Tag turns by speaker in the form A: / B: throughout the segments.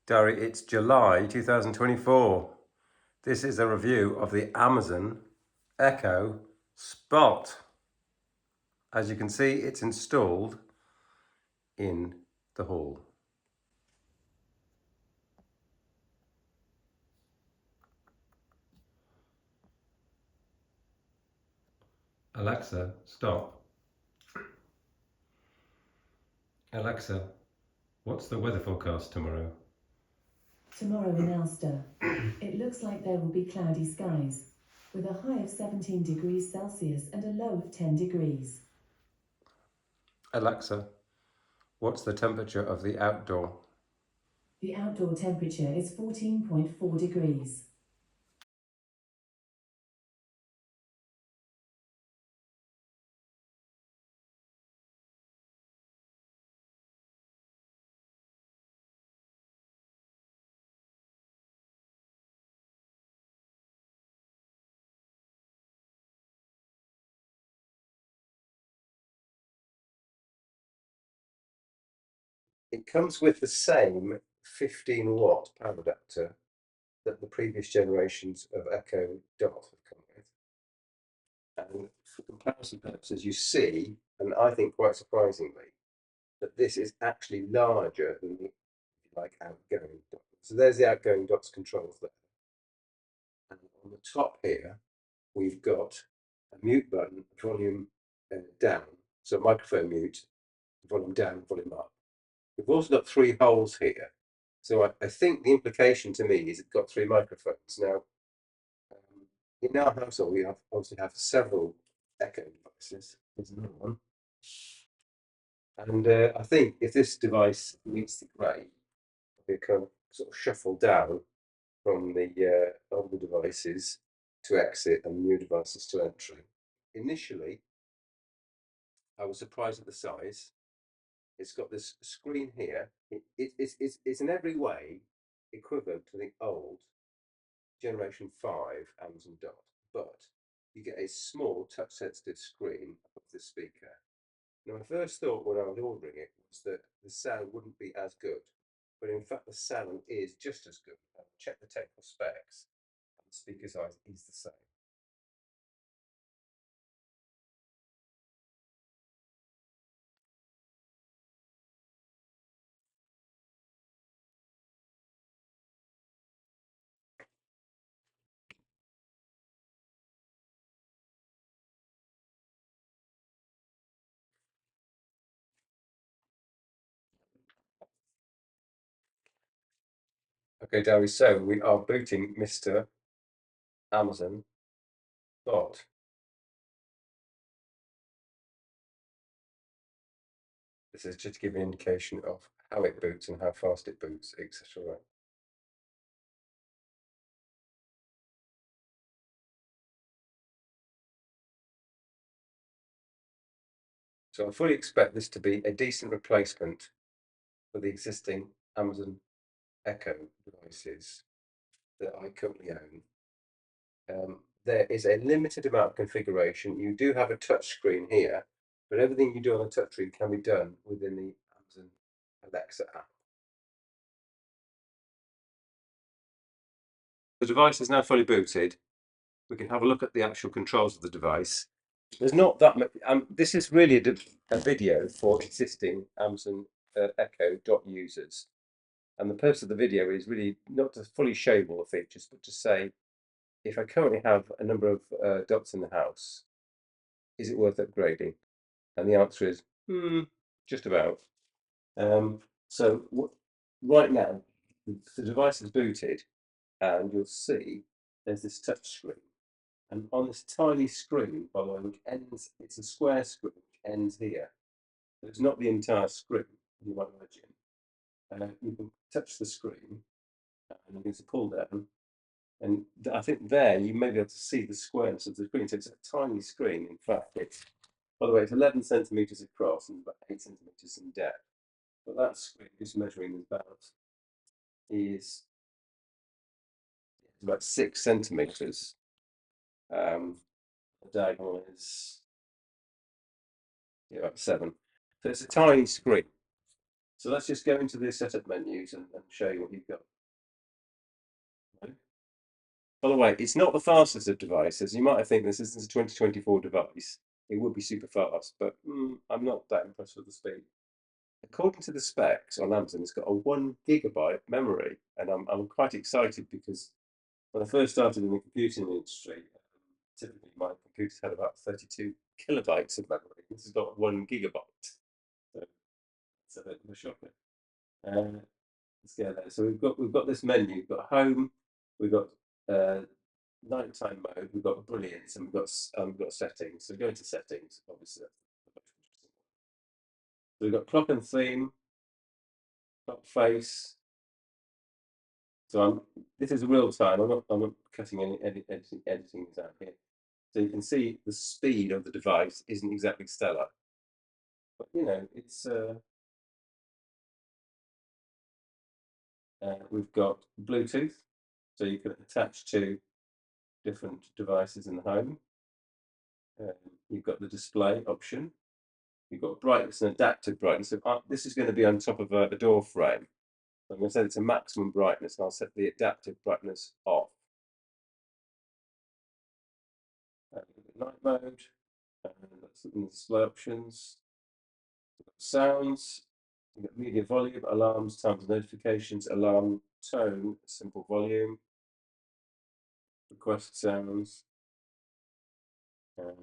A: Diary, it's July 2024. This is a review of the Amazon Echo Spot. As you can see, it's installed in the hall. Alexa, stop. Alexa, what's the weather forecast tomorrow?
B: Tomorrow in Ulster, it looks like there will be cloudy skies, with a high of 17 degrees Celsius and a low of 10 degrees.
A: Alexa, what's the temperature of the outdoor?
B: The outdoor temperature is 14.4 degrees.
A: It comes with the same 15-watt power adapter that the previous generations of Echo Dot have come with. And for comparison purposes, you see, and I think quite surprisingly, that this is actually larger than the outgoing dot. So there's the outgoing dots controls there. And on the top here, we've got a mute button, volume down. So microphone mute, volume down, volume up. We've also got 3 holes here. So I think the implication to me is it's got 3 microphones. Now, in our household, we obviously have several Echo devices. There's another one. And I think if this device meets the grade, it can sort of shuffle down from the older devices to exit and new devices to entry. Initially, I was surprised at the size. It's got this screen here. It's in every way equivalent to the old Generation 5 Amazon Dot, but you get a small touch-sensitive screen above the speaker. Now, my first thought when I was ordering it was that the sound wouldn't be as good, but in fact, the sound is just as good. I've checked the technical specs, and the speaker size is the same. Okay, Darry, so we are booting Mr. Amazon Bot. This is just to give you an indication of how it boots and how fast it boots, etc. So I fully expect this to be a decent replacement for the existing Amazon Echo devices that I currently own. There is a limited amount of configuration. You do have a touch screen here, but everything you do on the touch screen can be done within the Amazon Alexa app. The device is now fully booted. We can have a look at the actual controls of the device. There's not that much. This is really a video for existing Amazon Echo Dot users. And the purpose of the video is really not to fully show you all the features, but to say, if I currently have a number of dots in the house, is it worth upgrading? And the answer is, just about. So right now, the device is booted, and you'll see there's this touch screen. And on this tiny screen, by the way, which ends, it's a square screen which ends here. So it's not the entire screen, you might imagine. You can touch the screen, and you can pull down. And I think there you may be able to see the squareness of the screen. So it's a tiny screen. In fact, by the way, it's 11 centimeters across and about 8 centimeters in depth. But that screen is measuring is about 6 centimeters. The diagonal is about 7. So it's a tiny screen. So let's just go into the setup menus and show you what you've got. Okay. By the way, it's not the fastest of devices. You might think this is a 2024 device. It would be super fast, but I'm not that impressed with the speed. According to the specs on Amazon, it's got a 1 GB memory, and I'm quite excited because when I first started in the computing industry, typically my computers had about 32 kilobytes of memory. This has got 1 GB, so it's a bit of a shocker. Uh, let's go there. So we've got this menu. We've got home, we've got uh, nighttime mode, we've got brilliance, and we've got settings. So go into settings, obviously. So we've got clock and theme, clock face. So this is real time. I'm not cutting any editing this out here. So you can see the speed of the device isn't exactly stellar, but it's we've got Bluetooth, so you can attach to different devices in the home. You've got the display option. You've got brightness and adaptive brightness. So this is going to be on top of a door frame. So I'm going to set it to maximum brightness, and I'll set the adaptive brightness off. Night mode, and that's in the display options. Sounds, you've got media volume, alarms, times notifications, alarm tone, simple volume, request sounds, and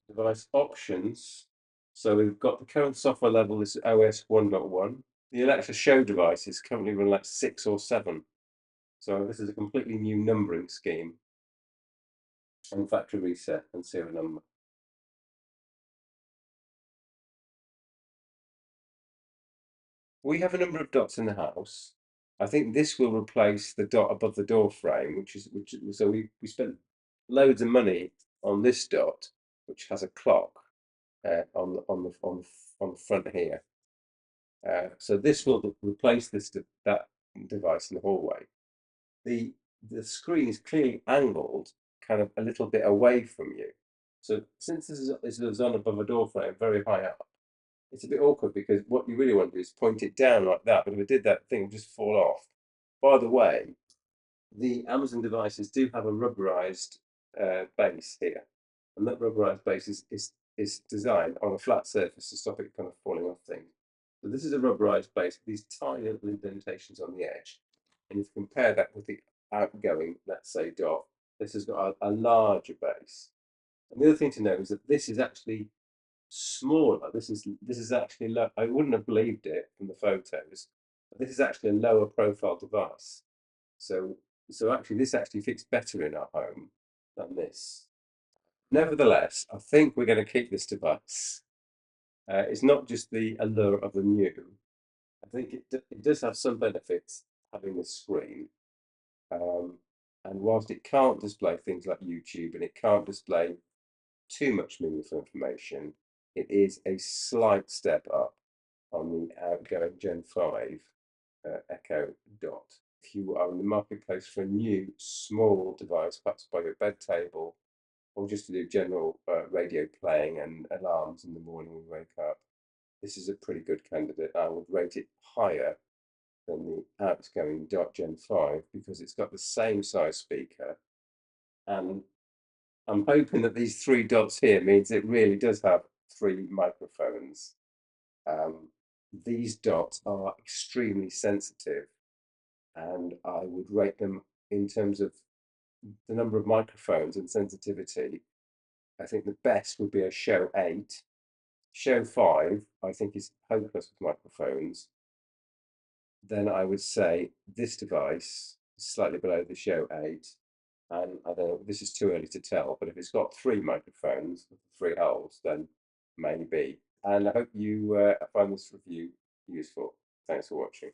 A: device options. So we've got the current software level is OS 1.1. The Alexa Show device is currently running like 6 or 7. So this is a completely new numbering scheme. And factory reset and serial number. We have a number of dots in the house. I think this will replace the dot above the door frame, which so we spent loads of money on this dot, which has a clock on the front here. So this will replace that device in the hallway. The screen is clearly angled kind of a little bit away from you. So since this is on above a door frame, very high up, it's a bit awkward because what you really want to do is point it down like that. But if I did that, thing would just fall off. By the way, the Amazon devices do have a rubberized base here, and that rubberized base is designed on a flat surface to stop it kind of falling off things. So this is a rubberized base with these tiny little indentations on the edge, and if you compare that with the outgoing, let's say dot, this has got a larger base. And the other thing to know is that this is actually smaller. This is actually low. I wouldn't have believed it from the photos, but this is actually a lower profile device. So actually this actually fits better in our home than this. Nevertheless, I think we're going to keep this device. It's not just the allure of the new. I think it does have some benefits having this screen. And whilst it can't display things like YouTube and it can't display too much meaningful information, it is a slight step up on the outgoing Gen 5 Echo Dot. If you are in the marketplace for a new small device, perhaps by your bed table, or just to do general radio playing and alarms in the morning when you wake up, this is a pretty good candidate. I would rate it higher than the outgoing Dot Gen 5 because it's got the same size speaker, and I'm hoping that these 3 dots here means it really does have 3 microphones. These dots are extremely sensitive, and I would rate them in terms of the number of microphones and sensitivity. I think the best would be a Show 8. Show 5, I think, is hopeless with microphones. Then I would say this device is slightly below the Show 8. And I don't know, this is too early to tell, but if it's got 3 microphones with 3 holes, then maybe. And I hope you find this review useful. Thanks for watching.